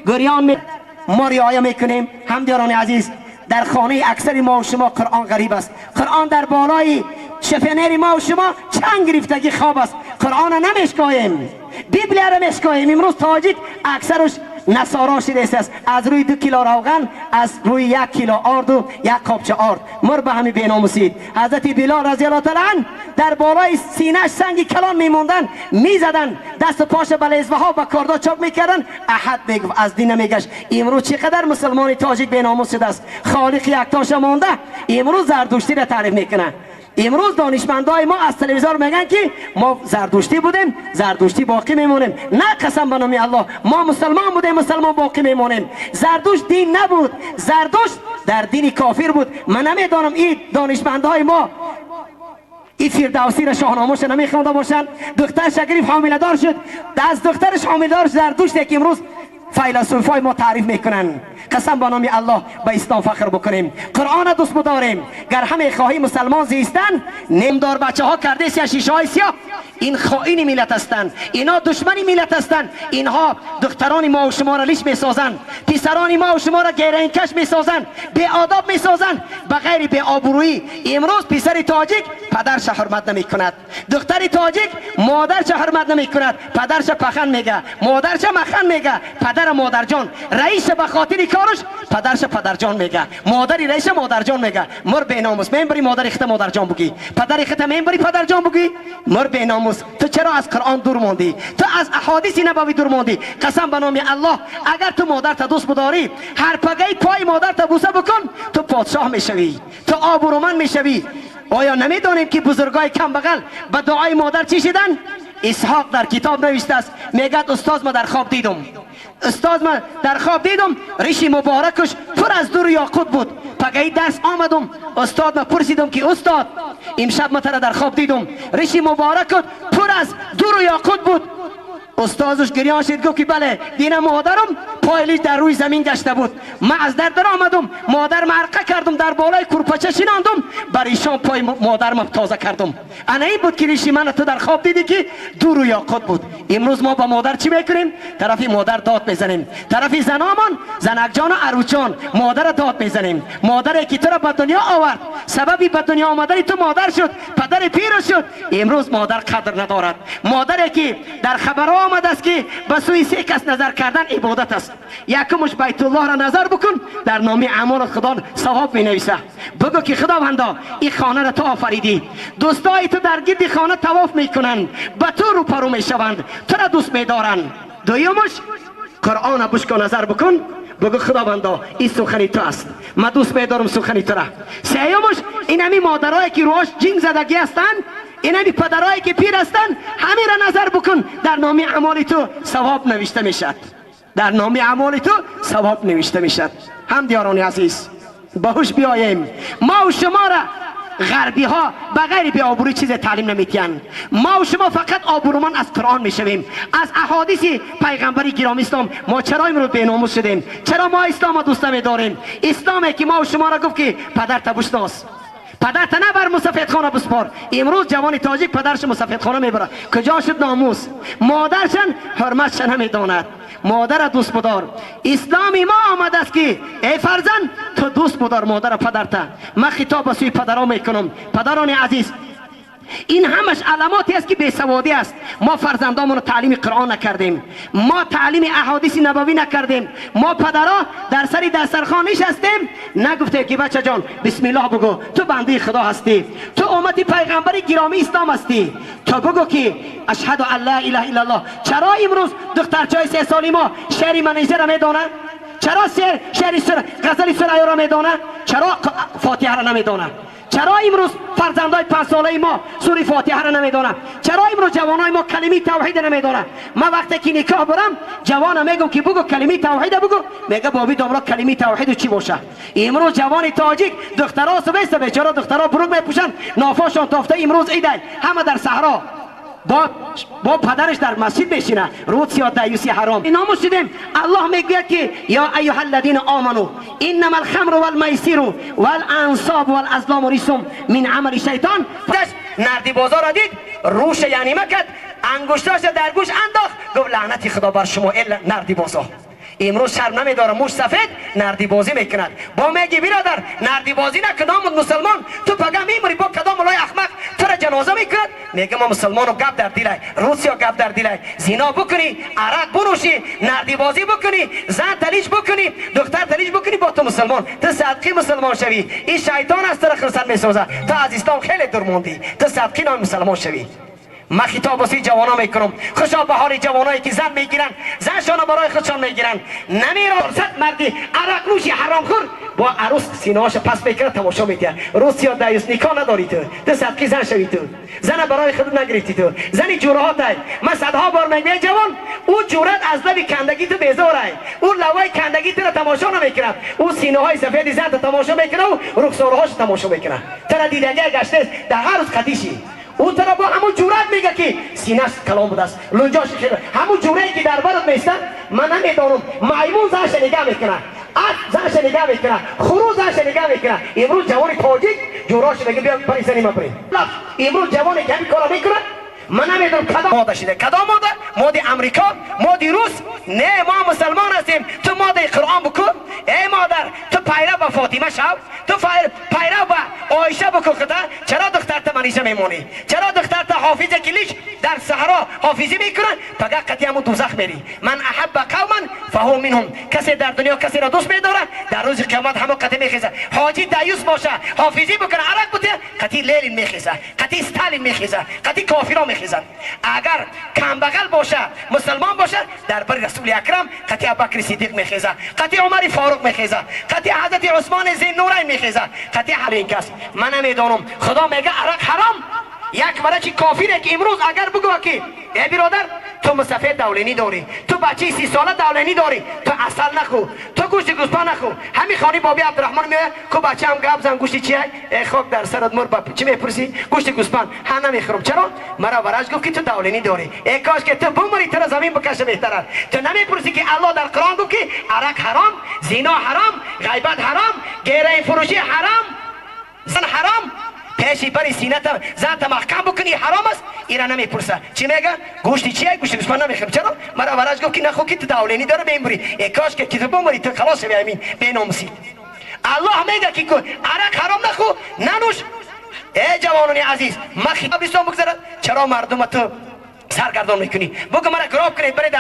گریان ما رعایت میکنیم. همدیاران عزیز، در خانه اکثر ما و شما قرآن غریب است. قرآن در بالای شفنر ما و شما چند گرفتگی خواب است. قرآن نمیشکاییم، بیبلیه را میشکاییم. امروز تاجیک اکثرش نصارا شده است. از روی 2 کیلو روغن، از روی 1 کیلو آرد و 1 کاپچه آرد. مر به همین بیناموسید. حضرت بلال رضی الله تعالی عنه در بالای سینه‌اش سنگ کلان میموندن، میزدن، دست و پاش بلیزه ها با کاردا چاک میکردن. احد میگفت از دین نمیگشت. امروز چقدر مسلمانی تاجیک بیناموس شده است. خالق یکتاش مونده، امروز زردشتی را تعریف میکنه. امروز دانشمندای ما از تلویزیون میگن که ما زردشتی بودیم، زردشتی باقی میمونیم. نه، قسم به نام الله، ما مسلمان بودیم، مسلمان باقی میمونیم. زردشت دین نبود، زردشت در دین کافر بود. من نمیدانم این دانشمندای ما این فردوسی را شاهنامه‌اش نمیخونده باشن. دختر شگریف حامله دار شد، از دخترش حامله دار زردشت که امروز فیلسوفای ما تعریف میکنن. قسم به نام الله به اسلام فخر بکنیم، قرآن دوست بداریم. گر همه خواهی مسلمان زیستن، نمدار بچه ها کرده سیاه شیشه های سیاه. این خائن ملت هستند، اینا دشمن ملت هستند. اینها دختران ما و شما را لیش میسازند، پسران ما و شما را گیرنکش میسازند، بی آداب میسازند، بغیر بی آبرویی. امروز پسر تاجیک پدرش حرمت نمیکند، دختر تاجیک مادرش حرمت نمیکند، پدرش پخن میگه، مادرش مخن میگه. پدر مادر جان رئیس به خاطر کارش پدرش پدر جان میگه، مادری رئیس مادر جان میگه. مر به ناموس منبری مادر اخت مادر جان بگی، پدر اخت منبری پدر جان بگی. مر به ناموس، تو چرا از قرآن دور موندی؟ تو از احادیث نبوی دور موندی. قسم به نام الله، اگر تو مادر تا دوست بداری، هر پگه پای مادر تا بوسه بکن، تو پادشاه میشوی، تو آبرومند میشوی. آیا نمیدانیم که بزرگای کم بغل به دعای مادر چی شدن؟ اسحاق در کتاب نوشته است، میگه استاد ما در خواب دیدم، استاد من در خواب دیدم ریش مبارکش پر از دور یاقوت بود. پگه درس آمدم، استاد من پرسیدم که استاد امشب من در خواب دیدم ریش مبارکت پر از دور یاقوت بود. استادش گریان شد، گفت که بله دین مادرم پایلیش در روی زمین گشته بود. من از در آمدم، مادر مرقه کردم، در بالای کورپچه شیناندم، بر ایشان پای مادرم تازه کردم. انا این بود که ریشی من تو در خواب دیدی که دور و یاقوت بود. امروز ما با مادر چی میکنیم؟ طرفی مادر داد میزنیم، طرفی زنامان، زنک جان و عروچان مادر داد میزنیم. مادر که تو را به دنیا آورد، سببی به دنیا آمدن تو مادر شد، پدر پیر شد. امروز مادر قدر ندارد. مادری که در خبر آمد است که به سوی 3 کس نظر کردن عبادت است. یکمش بیت الله را نظر بکن، در نام اعمال خدا ثواب می نویسه. بگو که خداوندا این خانه را تو آفریدی، دوستای تو در گرد خانه طواف میکنند، به تو رو پرو میشوند، تو را دوست میدارند. دویمش قرآن بشکا نظر بکن، بگو خداوندا این سخنی تو است، من دوست میدارم سخنی تو را. سیومش این همی مادرایی که روش جنگ زدگی هستند، این همی پدرایی که پیر هستند، همین را نظر بکن، در نام اعمال تو ثواب نوشته میشد، در نام اعمال تو ثواب نوشته میشد. هم دیاران عزیز باهوش بیاییم. ما و شما را غربی ها بغیر بی آبروی چیز تعلیم نمیدین. ما و شما فقط آبرومان از قرآن میشویم، از احادیث پیغمبری گرامی اسلام. ما چرا امروز بی ناموس شدیم؟ چرا ما اسلام دوست نمیداریم؟ اسلامی که ما و شما را گفت که پدر تا بشناس، پدر تا نبر مسافرخانه بسپار. امروز جوان تاجیک پدرش مسافرخانه میبره، کجا شد ناموس؟ مادرشن حرمتش نمیداند. مادر دوست بدار. اسلامی ما آمده است که ای فرزند تو دوست بدار مادر پدرت. من خطاب به سوی پدران میکنم. پدران عزیز، این همش علاماتی است که بیسوادی است. ما فرزندامون رو تعلیم قرآن نکردیم، ما تعلیم احادیث نبوی نکردیم. ما پدرها در سری دسترخوان نشستیم، نگفته که بچه جان بسم الله بگو، تو بنده خدا هستی، تو امتی پیغمبر گرامی اسلام هستی، تو بگو که اشهد ان لا اله الا الله. چرا امروز دخترچای 3 سالی ما شعر منیژه را میدونه؟ چرا شعر غزل سریا را میدونه؟ چرا فاتحه را نمیدونه؟ چرا امروز فرزندای 5 ساله ما سوره فاتحه را نمیدونن؟ چرا امروز جوانای ما کلمه توحید نمیدونن؟ من وقتی که نکاح برم جوانا میگم که بگو کلمه توحید بگو، میگه بابی دامرا کلمه توحید چی باشه؟ امروز جوان تاجیک دخترها سبه چرا دخترها بروگ میپوشن، نافاشون تافته. امروز ایده همه در صحرا با پدرش در مسجد بشینه، رود سیاد دیوسی حرام. اینا مشدیم. الله میگه که یا ایها الذین آمنو انما الخمر والمیسر والانصاب والازلام رجس من عمل شیطان. نردی بازار را دید، روش یعنی مکد، انگشتاش در گوش انداخت، گفت لعنتی خدا بر شما الا نردی بازار. امروز شرم نمیداره، موش سفید نردی بازی میکند. با میگی برادر نردی بازی نکنم مسلمان، تو پگه میمونی با کدام مولای احمق تو را جنازه میکند؟ میگه ما مسلمانو گپ در دیلای، روسیا گپ در دیلای، زنا بکنی، عرق بنوشی، نردی بازی بکنی، زن تلیش بکنی، دختر تلیش بکنی، با تو مسلمان، تو صدقی مسلمان شوی. این شیطان است را خرسن میسازه، تو از اسلام خیلی دور موندی، تو صدقی نام مسلمان شوی. ما خطاب واسه جوانا میکنم، خوشا بهار جوانایی که زن میگیرن، زنشان برای خودشان میگیرن، نمیرن صد مردی عرق نوشی حرام خور با عروس سینه‌اش پس میکنه تماشا میکنه. روسیا دایوس نکاح نداری تو صدقی زن شوی، تو زن برای خود نگرفتی، تو زنی جورهات ای. من صدها بار میگم جوان او جورت از لب کندگی تو بیزاره، او لوای کندگی تو تماشا نمیکنه، او سینه های سفید زن تماشا میکنه و رخسارهاش تماشا میکنه. تو دیدگی گشته در هر روز قدیشی اون طرف با همون جورت میگه که سینه‌اش کلام بوده است، لنجاش خیره، همون جورایی که در برات میستن. من نمیدانم میمون زنش نگاه میکنه، زنش نگاه میکنه، خروس زنش نگاه میکنه. امروز جوانی تاجیک جوراش میگه بیا پریسانی ما بریم. امروز جوانی که همین کارا میکنه، من نمیدونم کدام ماده شده، کدام ماده امریکا، ماده روس. نه ما مسلمان هستیم، تو ماده قرآن بکن. ای مادر تو پیرو به فاطمه شو، تو پیرو به عایشه بکن. خدا چرا دخترت منیشه میمونی؟ چرا دخترت حافظ کلیش در صحرا حافظی میکنن؟ فقط قطعی همون دوزخ میری. من احب قوما فهو منهم. کسی در دنیا کسی را دوست میداره، در روز قیامت همون قطعی میخیزه. حاجی دیوس باشه، حافظی بکنه، عرق بوده، قطعی لیل میخیزه، قطعی استالین میخیزه، قطعی کافرا میخیزن. اگر کم بغل باشه، مسلمان باشه، در بر رسول اکرم قطعی ابوبکر صدیق میخیزه، قطعی عمر فاروق میخیزه، قطعی حضرت عثمان ذی النورین میخیزه، قطعی هر این کس. من نمیدونم خدا میگه عرق حرام. یک برای کافره که امروز اگر بگو که ای برادر تو مسافر دولینی داری، تو بچه 30 ساله دولینی داری، تو اصل نخو، تو گوشت گوسپند نخو. همین خانی بابی عبدالرحمن میگه که بچه هم گپ زن گوشت چیه؟ ای خاک در سرت مر باب چی میپرسی؟ گوشت گوسپند. ها نمیخورم. چرا؟ مرا ورش گفت که تو دولینی داری. ای کاش که تو بمری تو زمین بکشه بهتره. تو نمیپرسی که الله در قرآن گفت که عرق حرام، زنا حرام، غیبت حرام، گیره فروشی حرام، زن حرام. پیشی بری سینه تا زن تا محکم بکنی حرام است. اینا نمیپرسه چی میگه؟ گوشتی چیه؟ گوشت گوسپند نمیخورم. چرا؟ مرا ورش گفت که نخو که تو دولینی داره بمیری. ای کاش که تو بمری تو خلاص شوی. امین بیناموسی. الله میگه که عرق حرام نخو، ننوش. ای جوانان عزیز ما خطاب اسلام بگذارد. چرا مردم تو سرگردان میکنی؟ بگو مرا گراب کنید، برای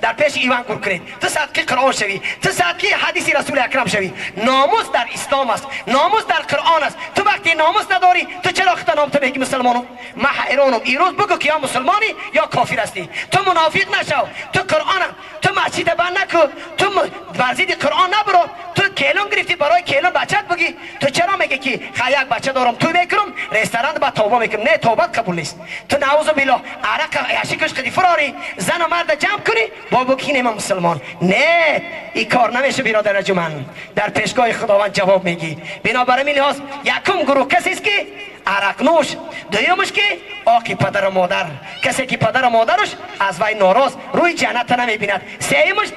در پیش ایوان گور کنید. تو صدقی قرآن شوی، تو صدقی حدیث رسول اکرم شوی. ناموس در اسلام است، ناموس در قرآن است. تو وقتی ناموس نداری تو چرا خطا نام تو بگی مسلمانم؟ من حیرانم. ایروز بگو که یا مسلمانی یا کافر هستی. تو منافق نشو، تو قرآن، تو مسجد بند نکن، تو ورزید قرآن نبرو، تو کیلون گرفتی برای کیلون بچت بگی. تو چرا میگی که یک بچه دارم تو میکنم رستوران با توبه میکنم؟ نه توبه قبول نیست. تو نعوذ بالله عرق عشقش قدی فراری زن و مرد جمع کنی با بکین من مسلمان. نه این کار نمیشه برادر ارجمند. در پیشگاه خداوند جواب میگی. بنابراین لحاظ یکم گروه کسی است که عرق نوش، دویمش که آقی پدر و مادر، کسی که پدر و مادرش از وی ناراض روی جنت نمیبیند. سومش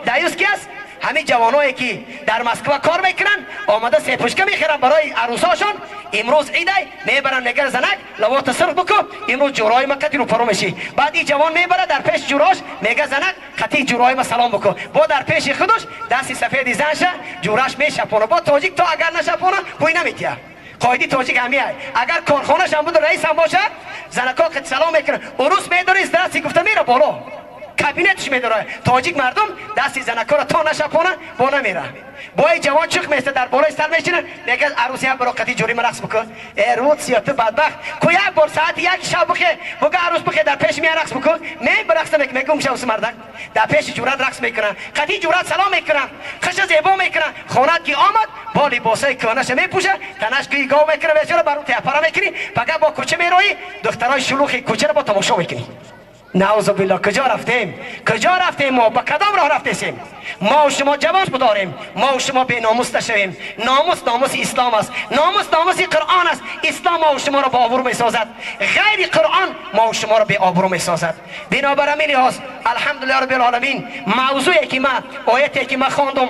دیوس کی است؟ همین جوانایی که در مسکو کار میکنن آماده سپوشکه میخرن برای عروساشون. امروز عیده میبرن نگر زنک لوات صرف بکن، امروز جورای ما قطعی رو پرو میشی. بعد این جوان میبره در پیش جوراش میگه زنک قطعی جورای ما سلام بکن. با در پیش خودش دستی سفید زنشه جوراش میشپونه. با تاجیک تو اگر نشپونه پوی نمیتیه. قایدی تاجیک همیه. اگر کارخانه‌ش هم بود رئیس هم باشه زنکا قطع سلام میکنن. عروس میداره از دستی گفته میره بالا کابینتش میداره. تاجیک مردم دستی زنکا را تا نشپونه با نمیره. با این جوان چخ میسته در بالای سر میشینه میگه عروسی هم برو قطعی جوری رقص بکن. ای روسیا تو بدبخت کو یک بار ساعت یک شب بخه بگه عروس بخه در پیش می رقص بکن. می برقص میگم شوس مردک در پیش جورت رقص میکنن، قطعی جورت سلام میکنن، خش زیبا میکنن. خونت کی آمد با لباسای کانش میپوشه، تنش کی گاو میکنه بیچاره برو تپرا میکنی. فقط با کوچه میروی دخترای شلوغ کوچه رو با تماشا میکنی. نعوذ بالله. کجا رفتیم ما؟ با کدام راه رفتیم؟ ما و شما جواب بداریم، ما و شما بی ناموس نشویم. ناموس اسلام است، ناموس قرآن است. اسلام ما و شما را با آبرو میسازد، غیر قرآن ما و شما را بی آبرو میسازد. بنابراین لحاظ الحمدلله رب العالمین موضوعی که من آیتی که من خواندم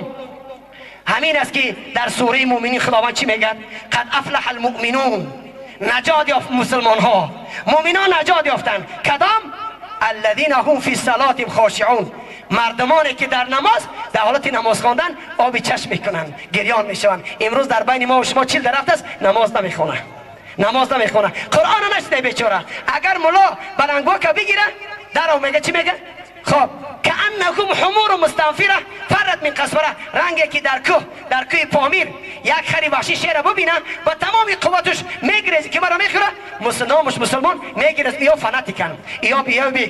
همین است که در سوره مومنین خداوند چی میگه؟ قد افلح المؤمنون. نجات یافت مسلمان ها، مؤمنان نجات یافتند. کدام؟ الذين هم في صلاتهم خاشعون. مردمانی که در نماز در حالت نماز خواندن آبی چشم میکنن، گریان میشوند. امروز در بین ما و شما 40 درخت است، نماز نمیخونه، نماز نمیخونه، قرآن نشده بیچاره. اگر ملا بلنگواکه بگیره در میگه چی میگه؟ خب کانکم حمور مستنفره فرت من قصوره. رنگی که در کوه پامیر یک خری وحشی شیر ببینه با تمام قوتش میگریزه که مرا میخوره، مسلمان میگریزه. یا فناتیکن،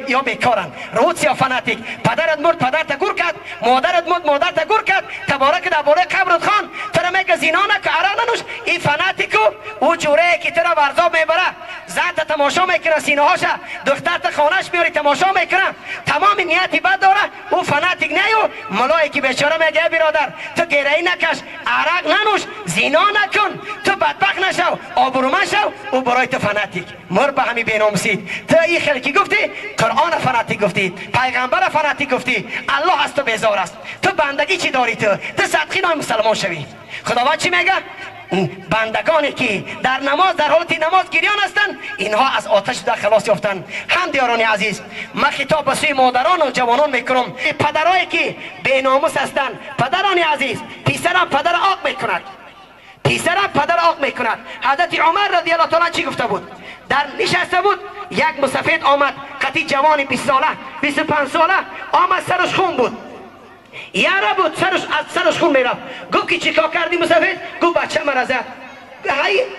یا بیکارن، روت یا فناتیک. پدرت مرد پدرت گور کرد، مادرت مرد مادرت گور کرد، تبارک در بالا قبرت خان ترا میگه زینا نکن، عرق ننوش. این فناتیکو او جوره که ترا ورزاب میبره، زن تماشا میکنه، سینه هاشه، دختر تا خانهش میاری تماشا میکنه، تمام نیتی بد داره. او فناتیک نیو ملایی که بیچاره میگه برادر تو گریه نکش، عرق ننوش، زینا نکن، تو بدبخت نشو، آبرومند شو. او برای تو فناتیک. مر به همین بیناموسید. تو این خلکی گفتی، قرآن فناتیک گفتی، پیغمبر فناتیک گفتی، الله از تو بیزار است. تو بندگی چی داری؟ تو صدقی نام مسلمان شوی. خداوند چی میگه؟ بندگانی که در نماز در حالت نماز گریان هستند اینها از آتش در خلاص یافتند. هم دیاران عزیز، من خطاب به سوی مادران و جوانان میکنم، پدرایی که بیناموس هستند، پدران عزیز، پسرم پدر آق میکند، پسرم پدر آق میکند. حضرت عمر رضی الله تعالی چی گفته بود؟ در نشسته بود، یک مسافر آمد، قطعی جوان 20 ساله 25 ساله آمد، سرش خون بود، یاره بود، سرش از سرش خون میرفت. گفت که چیکار کردی مسافر؟ گفت بچه مرا زد.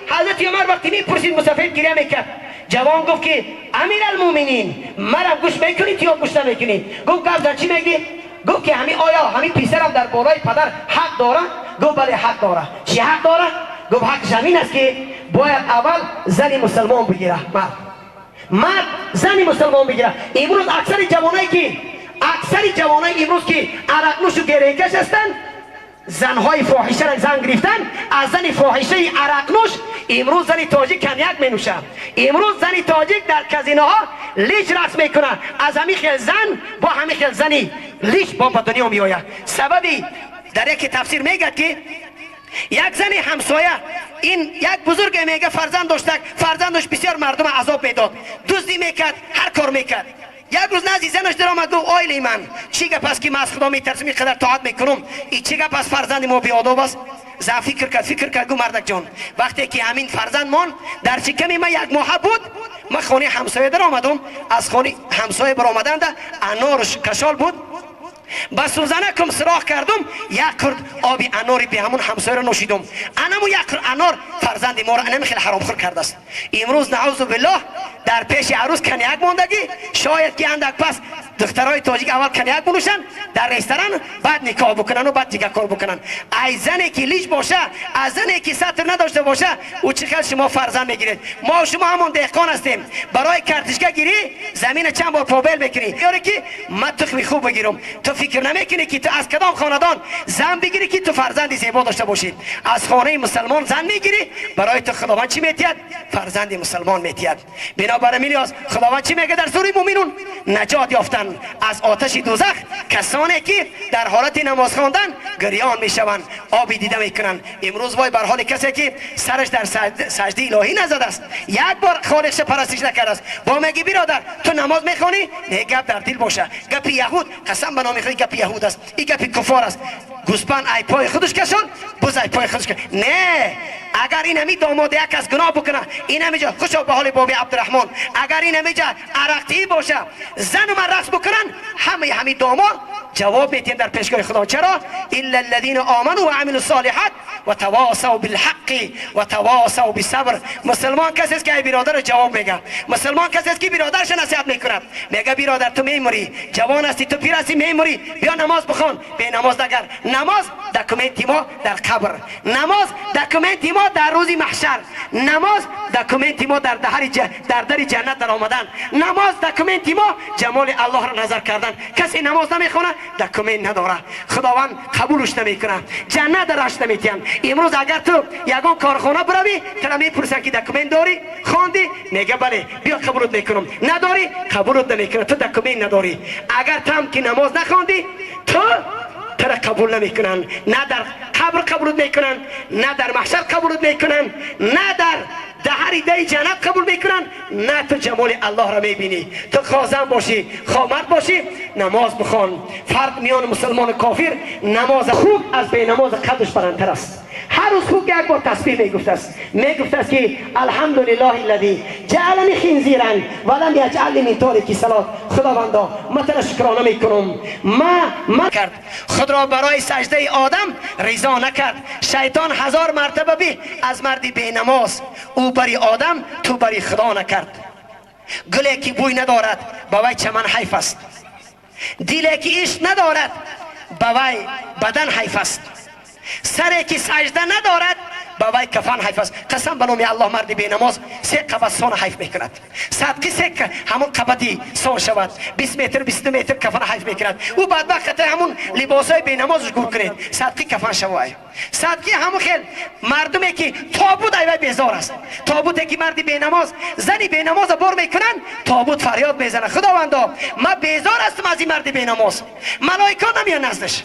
حضرت عمر وقتی میپرسید مسافر گریه میکرد. جوان گفت که امیر المومنین مرا گوش میکنید یا گوش نمیکنید؟ گفت گفت چی میگی؟ گفت که آیا همین پسرم در بالای پدر حق داره؟ گفت بله حق داره. چی حق داره؟ گفت حق زمین است که باید اول زنی مسلمان بگیره، مرد زنی مسلمان بگیره. امروز اکثر جوانای امروز که عرق نوش و گریه کش هستند، زنهای فاحشه را زن گرفتن. از زن فاحشه عرق نوش امروز زن تاجیک کنیاک می نوشن. امروز زن تاجیک در کازینوها لیچ رقص میکنه. از همین خیل زن با همین خیل زنی لیچ با دنیا می آید. سببی در یک تفسیر میگه که یک زن همسایه، این یک بزرگ میگه فرزند داشت، فرزندش بسیار مردم عذاب میداد، دزدی میکرد، هر کار میکرد. یک روز نزدیک زنش در آمد گفت آیلی من چی گپ است که من از خدا میترسم اینقدر طاعت میکنم، این چی گپ است فرزند ما بیاداب است؟ زن فکر کرد گفت مردک جان وقتی که همین فرزند من در شکم من یک ماه بود، من خانه همسایه در آمدم، از خانه همسایه بر آمدند انارش کشال بود، با سوزنکم سراخ کردم، یک کرد آبی اناری به همون همسایه را نوشیدم. انمو یک کرد انار فرزند ما را خیلی حرام خور کرده است. امروز نعوذ بالله در پیش عروس کنیاک موندگی، شاید که اندک پس دخترای تاجیک اول کنیاک بنوشن در رستوران، بعد نکاح بکنن و بعد دیگه کار بکنن. ای زنی که لیچ باشه، از زنی که سطر نداشته باشه، او چقدر شما فرزند میگیرید. ما شما همون دهقان هستیم، برای کارتشکا گیری زمین چند بار پابل بکنی، یاری که من تخمی خوب بگیرم. تو فکر نمیکنی که تو از کدام خاندان زن بگیری که تو فرزند زیبا داشته باشید؟ از خانه مسلمان زن میگیری، برای تو خداوند چی میتید؟ فرزند مسلمان میتید. بنابراین میلیاز خداوند چی میگه در سوره مومنون؟ نجات یافتن از آتش دوزخ کسانی که در حالت نماز خواندن گریان میشوند، آبی دیده میکنن. امروز وای بر حال کسی که سرش در سجده الهی نزده است، یک بار خالقش پرستش نکرده است. با میگی برادر تو نماز میخونی؟ نه، گپ در دل باشه. گپ یهود قسم به نام خدا گپ یهود است، این گپ کفار است. گوسپند ای پای خودش کشون، بز ای پای خودش کشون. نه، اگر این همی داماد یک از گناه بکنه، این همیجا خوشا به حال بابی عبدالرحمن، اگر این همیجا عرقتی باشه، زن و من رقص بکنن، همه داماد جواب میتین در پیشگاه خدا. چرا؟ الا الذين آمنوا وعملوا الصالحات وتواصوا بالحق وتواصوا بالصبر. مسلمان کسی است که برادر جواب میگه. مسلمان کسی است که برادرش نصیحت میکنه، میگه برادر تو میموری، جوان هستی، تو پیر هستی، میموری، بیا نماز بخون. به نماز نگر. نماز دکومنتی ما در قبر، نماز دکومنتی ما در روز محشر، نماز دکومنتی ما در در جنت در آمدن، نماز دکومنتی ما جمال الله را نظر کردن. کسی نماز نمیخونه دکومنت نداره، خداوند قبولش نمیکنه، جنت درش نمیتیم. امروز اگر تو یگان کارخانه بروی، تو میپرسن که دکومنت داری؟ خواندی؟ میگه بله، بیا قبولت میکنم. نداری؟ قبولت نمیکنه، تو دکومنت نداری. اگر تم که نماز نخواندی، تو قبول نمیکنن، نه در قبر قبولت میکنن، نه در محشر قبولت میکنن، نه در دهر ده جنت قبول میکنن، نه تو جمال الله را میبینی. تو خازن باشی، خامرد باشی، نماز بخوان. فرق میان مسلمان و کافر، نماز خوب از بی نماز قدش برندتر است. هر روز خوب یک بار تسبیح میگفت است، میگفت است که الحمدلله الذی جعلنی خنزیرا ولم یجعلنی من تارک الصلاة. خداوندا من تو را شکرانه میکنم، من کرد خود را برای سجده آدم رضا نکرد. شیطان 1000 مرتبه بی از مردی بی نماز، او بری آدم تو بری خدا نکرد. گلی که بوی ندارد با وی چمن حیف است، دلی که عشق ندارد با وی بدن حیف است، سری که سجده ندارد با وی کفن حیف است. قسم به نام الله مرد بی نماز 3 قبض سان حیف میکند. صدقی 3 همون قبضی سان شود، 20 متر 20 متر کفن حیف میکند. او بدبخت همون لباسای بی نمازش گور کنید، صدقی کفن شود. صدقی همون خیل مردمی که تابوت ایوه بیزار است، تابوتی که مردی بی نماز زنی بی نماز بار میکنن، تابوت فریاد میزنه خداوندا من بیزار هستم از این مرد بی نماز، ملائکه نمیان نزدش.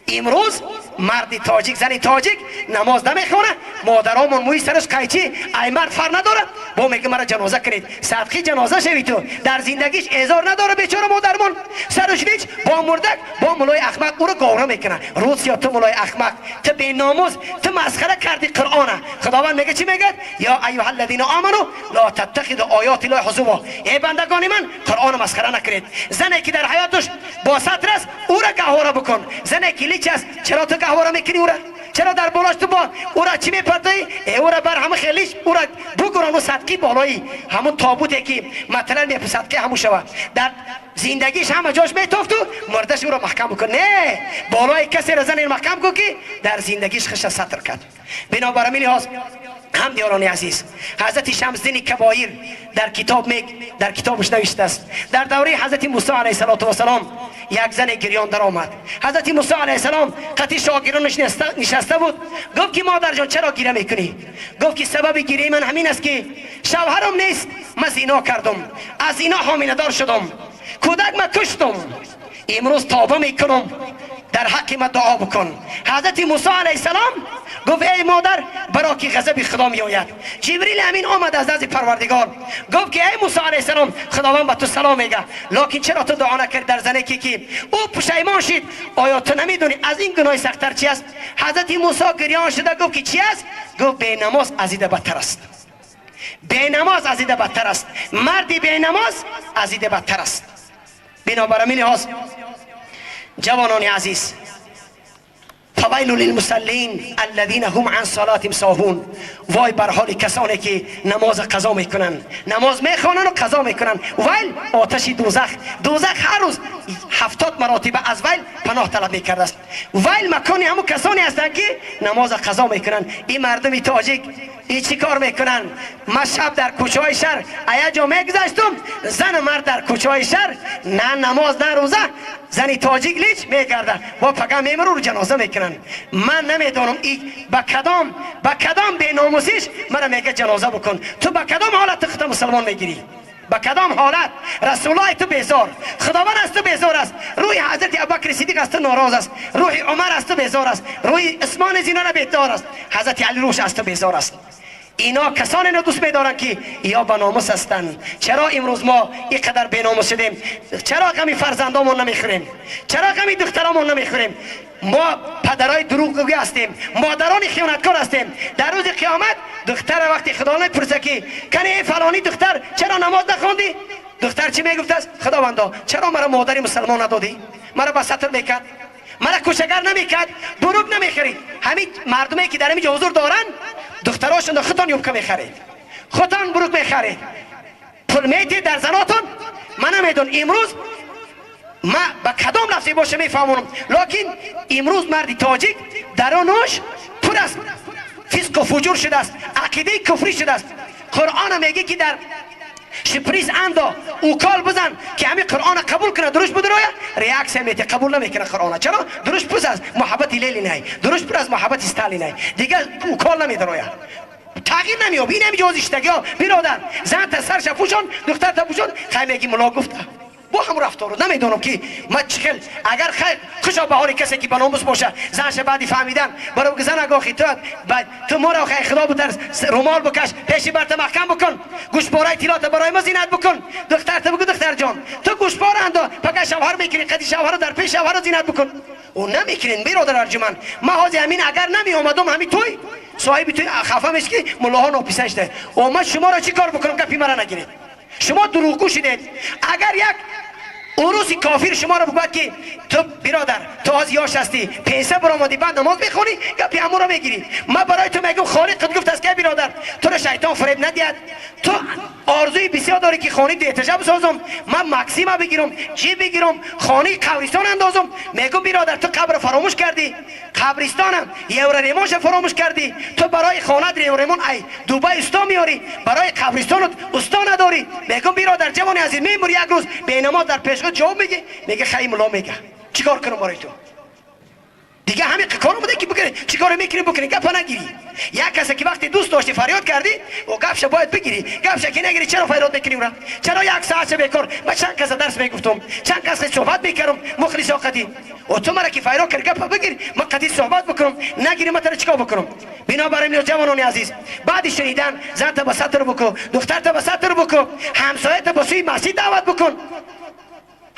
امروز مردی تاجیک زنی تاجیک نماز نمیخونه، مادرامون موی سرش قیچی ای مرد فر نداره با میگه مرا جنازه کنید. صدقی جنازه شوی تو، در زندگیش ازار نداره بیچاره مادرمون، سرش ویچ با مردک با مولای احمق او رو گاوره میکنه. روز یا تو مولای احمق، تو بی ناموز، تو مسخره کردی قرآن. خداوند میگه چی میگه؟ یا ایها الذین آمنو لا تتخذوا آیات الله هزوا. ای بندگان من قرآن مسخره نکنید. زنی که در حیاتش با ستر است او را گهواره بکن، زنی که لیچ است چرا تو گهواره میکنی او را؟ چرا در بالاش تو با او را چی میپردی؟ او را بر همه خیلیش او را بگران و صدقی بالایی همون تابوتی که مثلا میپ صدقی همون شود در زندگیش همه جاش میتافت و مردش او را محکم بکن. نه، بالای کسی را زن محکم کن که در زندگیش خش ستر کرد. بنابراین لحاظ هم دیاران عزیز، حضرت شمس الدین کبایر در کتابش نوشته است در دوره حضرت موسی علیه السلام یک زن گریان در آمد. حضرت موسی علیه السلام قطعی شاگردانش نشسته بود. گفت که مادر جان چرا گریه میکنی؟ گفت که سبب گریه من همین است که شوهرم نیست، من زنا کردم، از زنا حامله دار شدم، کودک من کشتم، امروز توبه میکنم، در حق من دعا بکن. حضرت موسی علیه السلام گفت ای مادر برا که غضب خدا می آید. جبریل امین آمد از نزد پروردگار گفت که ای موسی علیه السلام خداوند به تو سلام میگه، لکن چرا تو دعا نکردی در زنی که او پشیمان شد؟ آیا تو نمیدونی از این گناه سخت‌تر چی است؟ حضرت موسی گریان شده گفت که چی است؟ گفت بی نماز از این بدتر است، بی نماز از این بدتر است، مردی بی نماز از این بدتر است. بنابراین لحاظ جوانان عزیز، فویل للمصلین الذین هم عن صلاتهم ساهون. وای بر حال کسانی که نماز قضا میکنن، نماز میخوانن و قضا میکنن. ویل آتش دوزخ هر روز 70 مراتبه از ویل پناه طلب میکرده است. ویل مکانی همون کسانی هستند که نماز قضا میکنن. این مردم تاجیک این چی کار میکنن؟ من شب در کوچه های شهر ایا جا میگذاشتم، زن مرد در کوچه های شهر نه نماز نه روزه، زنی تاجیک لیچ میگرده با پگاه میمرو رو جنازه میکنن. من نمیدونم این با کدام به ناموسیش مرا میگه جنازه بکن. تو با کدام حالت خود مسلمان میگیری؟ با کدام حالت؟ رسول الله تو بیزار، خداوند از تو بیزار است، روی حضرت ابوبکر صدیق از تو ناراض است، روی عمر از تو بیزار است، روی عثمان زینا بیزار است، حضرت علی روش از تو بیزار است. اینا کسانی رو دوست می‌دارن که یا با ناموس هستند. چرا امروز ما اینقدر بی‌ناموس شدیم؟ چرا غمی فرزندامون نمیخوریم؟ چرا غمی دخترامون نمیخوریم؟ ما پدرای دروغگوی هستیم، مادران خیانتکار هستیم. در روز قیامت دختر وقتی خدا میپرسه که کنی فلانی دختر چرا نماز نخوندی؟ دختر چی میگفت است؟ خداوندا چرا مرا مادری مسلمان ندادی؟ مرا با ستر میکرد، مرا کوشگر نمیکرد، دروغ نمیخرید. همین مردمی که در اینجا حضور دارن دختراشون خودتان یوبکه میخرید، خودتان بروک میخرید، پول میتید در زناتون. من نمیدون امروز ما با کدام لفظی باشه میفهمونم، لکن امروز مردی تاجیک درونش پر است فسق و فجور شده است، عقیده کفری شده است. قرآن میگه که در شپریز اندا او کال بزن که همین قرآن قبول کنه، درش بود رویا ریاکس میته قبول نمیکنه قرآن. چرا؟ درش پر از محبت لیلی نه، درش پر از محبت استالی نه، دیگه او کال نمیده رویا، تغییر نمیاد. این همین جوزیشتگی ها برادر، زن تا سرش پوشون، دختر تا پوشون، خیلی میگی ملا گفته با هم رفتار نمیدونم که ما چخل اگر خیر خوشا بهاری کسی که بناموس باشه زنش بعدی فهمیدن برای زن اگاخی تو ما را خیر خدا بترس رومال بکش پیشی برت محکم بکن گوشپاره اطلاعات برای ما زینت بکن دختر تو بگو دختر جان تو گوشپاره اندا پگه شوهر میکنی قدی شوهر در پیش شوهر زینت بکن او نمیکنین برادر ارجمند ما حاضر همین اگر نمی اومدم همین توی صاحب توی خفه میشه که ملاها ناپیسش ده او ما شما را چی کار بکنم گپی مرا نگیرید شما دروغگو شدید اگر یک اوروسی کافر شما رو بگوید که تو برادر تو از یاش هستی پیسه برآمدی بعد نماز میخونی گپی همو رو میگیری ما برای تو میگم خالق خود گفت است که برادر تو رو شیطان فریب ندید تو آرزوی بسیار داری که خانه دیتجا بسازم من مکسیما بگیرم چی بگیرم خانه قبرستان اندازم میگم برادر تو قبر فراموش کردی قبرستانم یوریمونش فراموش کردی تو برای خانه یوریمون ای دوبه استا میاری برای قبرستانت استا نداری میگم برادر جوانی عزیز میموری یک روز بینما در پیش جواب میگه خیلی ملا میگه چیکار کنم برای تو دیگه همین کارو بوده که بکنی چیکار میکنی بکنی گپ نگیری یک کسی که وقتی دوست داشتی فریاد کردی و گپش باید بگیری گپش که نگیری چرا فریاد میکنی اون چرا یک ساعت بیکار من چند کس درس میگفتم چند کس صحبت میکردم مخلص قدی و تو مرا که فریاد کردی گپ بگیری من قدی صحبت بکنم نگیری من چیکار بکنم بنابراین جوانان عزیز بعد شنیدن زن تا بساتر بکو دختر تا بساتر بکو همسایه تا بسوی مسجد دعوت بکن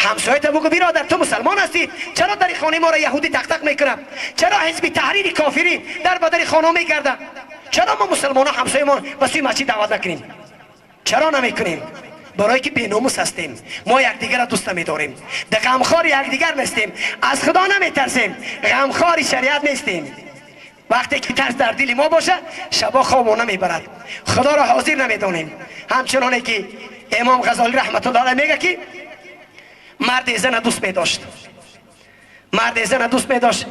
همسایت بگو برادر تو مسلمان هستی چرا در خانه ما را یهودی تق تق میکنم چرا حزب تحریر کافری در بدر خانه میگردم چرا ما مسلمان ها همسایه ما به سوی مسجد دعوت نکنیم چرا نمیکنیم برای که بی‌ناموس هستیم ما یکدیگر را دوست نمیداریم در غمخوار یکدیگر نیستیم از خدا نمیترسیم غمخوار شریعت نیستیم وقتی که ترس در دل ما باشه شبا خواب نمیبرد خدا را حاضر نمیدانیم همچنانه که امام غزالی رحمت الله علیه میگه که مرد زن دوست می داشت مرد زن دوست می داشت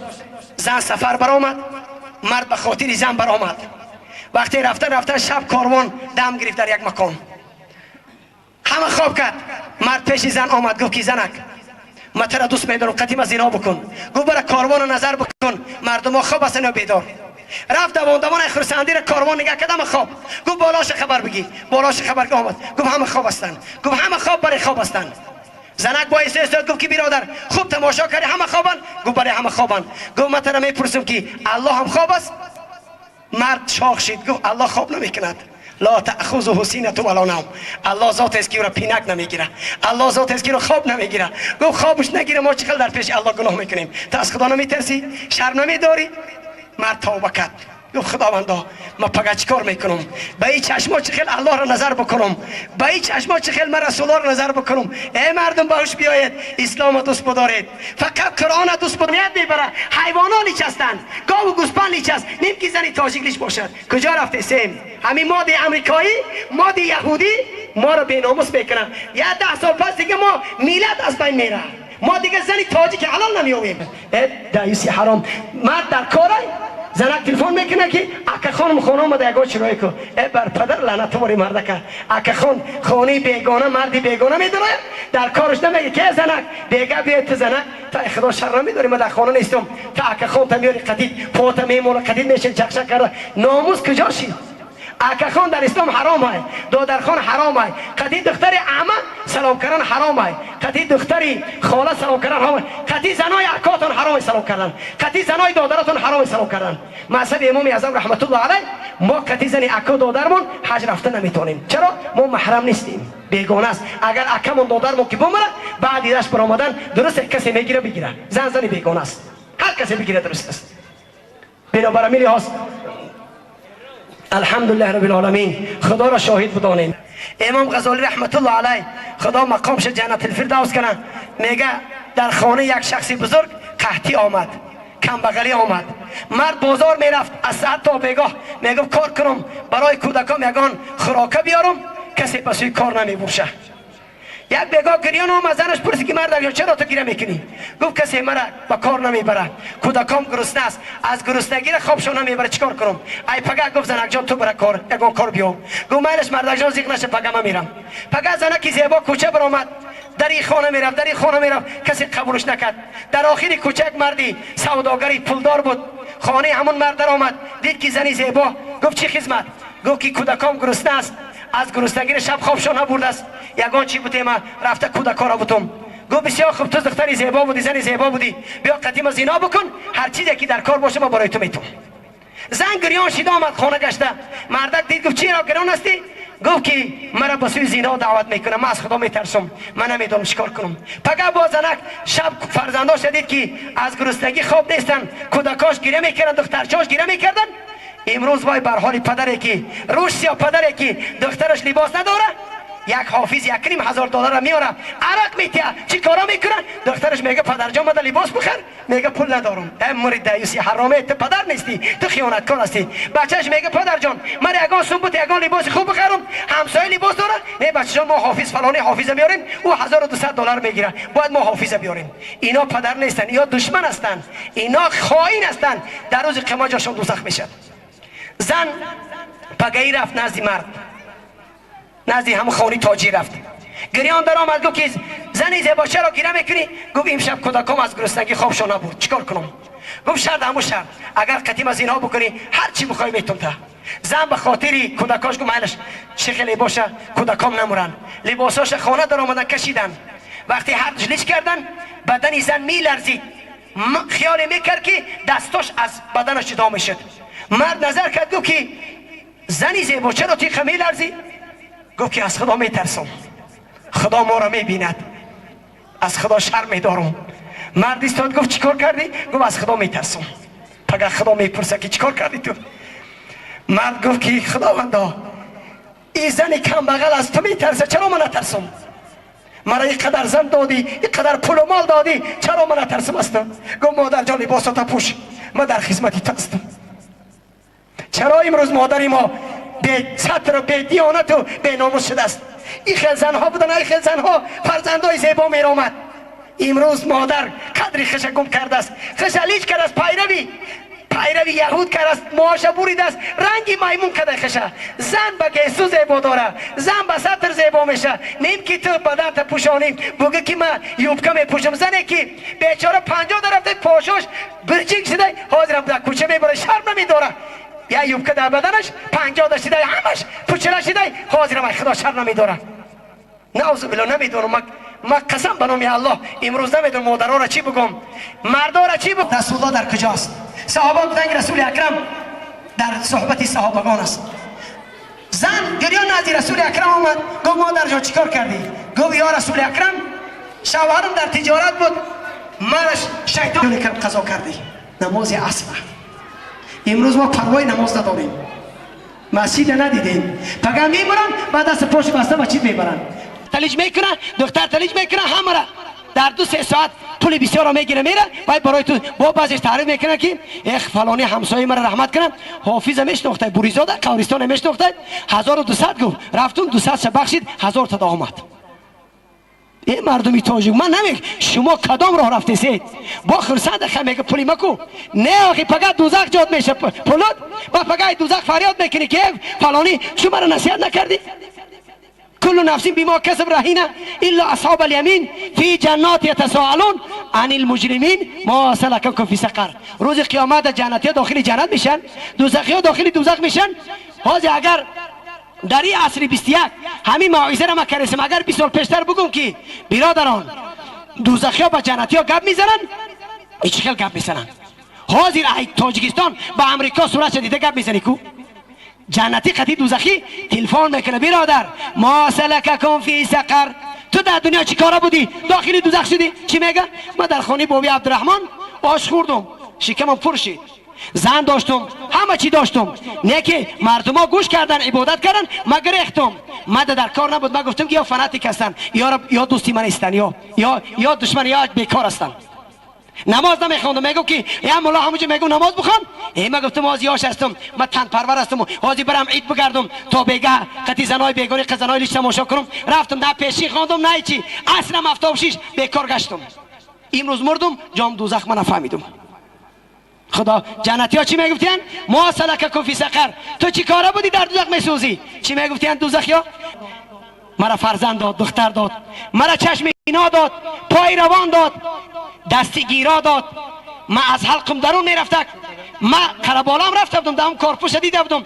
زن سفر برآمد مرد به خاطر زن برآمد وقتی رفتن شب کاروان دم گرفت در یک مکان همه خواب کرد مرد پیش زن آمد گفت که زنک من تو را دوست می دارم قدیم از زنا بکن گفت برای کاروان نظر بکن مردم ها خواب هستن یا بیدار رفت دوان خرسندی را کاروان نگاه کردم خواب گفت بالاش خبر بگی بالاش خبر که آمد گفت همه خواب هستن گفت همه خواب برای خواب هستن زنک با استاد گفت که برادر خوب تماشا کردی همه خوابن گفت برای همه خوابن گفت من ترا میپرسم که الله هم خواب است مرد شاخ شد گفت الله خواب نمیکند لا تأخذه سینة ولا نوم الله ذات است که او را پینک نمیگیره الله ذات است که او را خواب نمیگیره گفت خوابش نگیره ما چقدر در پیش الله گناه میکنیم تو از خدا نمیترسی شرم نمیداری مرد توبه کرد گفت خداوندا من پگه چیکار میکنم به این چشما چه خیل الله را نظر بکنم به این چشما چه خیل من رسول الله را نظر بکنم ای مردم باش بیاید اسلام دوست بدارید فقط قرآن دوست بدارید میبره حیوانان لیچ هستند گاو و گوسفند لیچ است نیم که زنی تاجیک لیچ باشد کجا رفته سیم همین ماده امریکایی ماده یهودی ما را بی‌ناموس میکنن یا 10 سال پس دیگه ما میلاد از بین میره ما دیگه زنی تاجیک حلال نمیویم دایسی حرام مرد در کاره زنک تلفن میکنه که اکه خانم خونه آمده یکو چرایی که ای بر پدر لعنت واری مرده که اکه خان خانه بیگانه مردی بیگانه میداره در کارش نمیگه که زنک دیگه بیاید تو زنک تا خدا شر نمیداری من در خانه نیستم تا اکه خان تا میاری قدید پاتا میمونه قدید میشه چکشک کرده ناموس کجا شید اکه خان در اسلام حرام های دادر خان حرام های قدید دختری عمه سلام کردن حرام های قدید دختری خاله سلام کردن حرام های قدید زنای اکاتون حرام سلام کردن قدید زنای دادرتون حرام سلام کردن مذهب امام اعظم رحمت الله علیه ما قدید زنی اکا دادرمون حج رفته نمیتونیم چرا ما محرم نیستیم بیگانه است اگر اکمون دادرمون که بمره بعد ایدش برآمدن درست کسی میگیره بگیره زنی بیگانه است هر کسی بگیره درست است بنابراین لحاظ الحمدلله رب العالمین خدا را شاهد بدانیم امام غزالی رحمت الله علیه خدا مقامش جنت الفردوس کنه میگه در خانه یک شخصی بزرگ قحطی آمد کم بغلی آمد مرد بازار میرفت از ساعت تا بیگاه میگه کار کنم برای کودکام یگان خوراکه بیارم کسی پسوی کار نمیبوشه یک بیگاه گریان آمد زنش پرسی که مرد چرا تو گریه میکنی گفت کسی مرا با کار نمیبره کودکام گرسنه است از گرسنگی خوابشون نمیبره چیکار کنم ای پگه گفت زنک جان تو برای کار یگان کار بیو گفت میلش مرد جان زیغ نشه پگه من میرم پگه زنکی زیبا کوچه برآمد در این خانه میرفت در این خانه میرفت کسی قبولش نکرد در آخر کوچه یک مردی سوداگری پولدار بود خانه همون مرد در آمد دید که زنی زیبا گفت چی خدمت گفت که کودکام گرسنه است از گرسنگی شب خوابشون نبرده است. یگان چی بودیم رفته کودکان بودم. گفت بسیار خوب، تو دختری زیبا بودی، زنی زیبا بودی، بیا قدیم زنا بکن، هر چیزی که در کار باشه ما برای تو میتونم. زن گریان شد آمد خانه گشته. مردک دید گفت چرا گریان هستی؟ گفت که مرا به سوی زنا دعوت میکنه، من از خدا میترسم، من نمیدونم چیکار کنم. پگاه با زنک شب فرزنداش دید که از گرسنگی خواب نیستن، کودکاش گریه میکردن، دخترچاش گریه میکردن. امروز وای بر حال پدری که روش یا پدری که دخترش لباس نداره، یک حافظ $1,500 میاره عرق میتیه، چی کارا میکنه؟ دخترش میگه پدر جان بده لباس بخر، میگه پول ندارم. ای مرید دیوسی حرامه، تو پدر نیستی، تو خیانتکار هستی. بچهش میگه پدر جان من یگان سنبوت یگان لباس خوب بخرم، همسایه لباس داره، نه بچه جان ما حافظ فلانی حافظ بیاریم، او $1,200 میگیره، باید ما حافظ بیاریم. اینا پدر نیستن، اینا دشمن هستن، اینا خائن هستن، در روز قیامت جاشون دوزخ میشن. زن پگاهی رفت نزد مرد، نزدی همون خانی تاجی رفت، گریان در آمد. گفت که زنی زیبا چرا گریه میکنی؟ گفت امشب کودکام از گرسنگی خوابشون نبرد، چیکار کنم؟ گفت شرط همون شرط، اگر قدیم از اینها بکنی هر چی بخوای میتونم تا. زن به خاطری کودکاش گفت مالش شکلی باشه کودکام نمورن، لباساش خانه در آمدن کشیدن. وقتی هر جلیش کردن بدن زن میلرزید، خیال میکرد که دستاش از بدنش جدا میشد. مرد نظر کرد گفت که زنی زیبا چرا تیغ میلرزی؟ گفت که از خدا میترسم، خدا ما را میبیند، از خدا شرم میدارم. مرد ایستاد گفت چیکار کردی؟ گفت از خدا میترسم. پگه خدا میپرسه که چیکار کردی تو؟ مرد گفت که خداوندا این زن کم بغل از تو میترسه، چرا من نترسم؟ مرا اینقدر زن دادی، اینقدر پول و مال دادی، چرا من نترسم هستم؟ گفت مادر جان لباسات پوش، من در خدمتی تو هستم. چرا امروز مادری ما به سطر و به دیانت و به ناموس شده است؟ این خیل زنها بودن، این خیل زنها فرزندای زیبا میرامد. امروز مادر قدری خش گم کرده است، خشلیج کرده است، پیروی یهود کرده است، معاش بریده است، رنگی میمون کرده خشه. زن به گیسو زیبا داره، زن به سطر زیبا میشه. نیم که تو بدن تا پوشانیم بگه که من یوبکه میپوشم. زنی که بیچاره 50 رفته پاشوش برچینگ شده، حاضر در کوچه میبره، شرم نمیداره. یا یوبکه در بدنش 50 داشته همش پوچله شده، حاضر من خدا شرم نمیداره. نعوذ بالله نمیدونم. من قسم به نام الله امروز نمیدونم مادرها را چی بگم، مردا را چی بگم. رسول الله در کجاست؟ صحابه بودن، رسول اکرم در صحبت صحابگان است. زن گریان نزد رسول اکرم آمد، گفت مادر جان چیکار کردی؟ گفت یا رسول اکرم شوهرم در تجارت بود، منش شیطان کرد قضا کردی. نماز عصر امروز ما پروای نماز نداریم، مسجد ندیدیم، پگه میبرن بعد دست پاش بسته مسجد میبرن، تلیج میکنه، دختر تلیج میکنه، همه را در 2-3 ساعت پول بسیار را میگیره میره. باید برای تو با بعضیش تعریف میکنه که اخ فلانی همسایه مرا رحمت کنم، حافظ میشناخته، بوریزاده قبرستان میشناخته، 1200 گفت رفتون 200 بخشید، 1000 تا آمد. این مردمی تاجیک من نمیگم شما کدام راه رفتید با خرسند خم میگه پولی مکو، نه آخی پگه دوزخ جاد میشه پولاد با پگه دوزخ فریاد میکنی که فلانی شما را نصیحت نکردی؟ كل نفس بما كسب رهينة إلا أصحاب اليمين في جنات يتساءلون عن المجرمين ما سلككم في سقر. روز قیامت جنتی داخل جنت میشن، دوزخی داخل دوزخ میشن. حاضر اگر در این عصر 21 همین موعظه را ما کردیم، اگر 20 سال پیشتر بگم که برادران دوزخی ها با جنتی ها گپ میزنن، هیچ خیلی گپ میزنن. حاضر ای تاجیکستان با امریکا صورت دیده گپ میزنی کو؟ جنتی قطعی دوزخی تلفن میکنه برادر ما سلککم فی سقر، تو در دنیا چی کارا بودی؟ داخل دوزخ شدی؟ چی میگه؟ من در خانه بابی عبدالرحمن آش خوردم، شکمم پر شد، زن داشتم، همه چی داشتم، نه که مردم ها گوش کردن عبادت کردن، من گریختم، من در کار نبود. من گفتم که یا فناتیک هستن یا دوستی من هستن یا دشمن یا بیکار هستن. نماز نمیخوندم، میگم که یا مولا همونجا میگم نماز بخوان، من گفتم آزیاش هستم، من تن پرور هستم، حاضر برم عید بگردم تا بگه قطعی زنای بیگانی قزنای لیش تماشا کنم. رفتم نه پیشی خواندم نه چی، اصلا 76 بیکار گشتم. امروز مردم جام دوزخ من نفهمیدم. خدا جنتی ها چی میگفتین؟ ما سلککم فی سقر، تو چی کاره بودی در دوزخ میسوزی؟ چی میگفتین دوزخی ها؟ مرا فرزند داد، دختر داد، مرا چشم اینا داد، پای روان داد، دستی گیرا داد، من از حلقم درون میرفتم، من قربالام رفته بودم، دام کارپوش دیده بودم،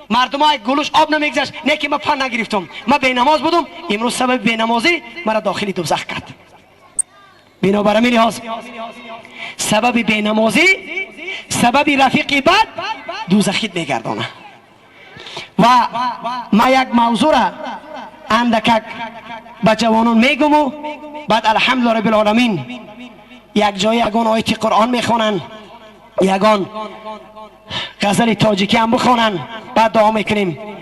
مردم های گلوش آب نمیگذشت، نه که من پن نگرفتم، من بینماز بودم، امروز سبب بینمازی مرا داخلی دوزخ کرد. بنابراین می لحاظ سبب بینمازی، سبب رفیق بد دوزخیت میگردانه. و ما یک موضوع را اندکک به جوانان میگم و بعد الحمدلله رب العالمین یک جای یگان آیت قرآن میخوانن، یگان غزل تاجیکی هم بخوانن، بعد دعا میکنیم.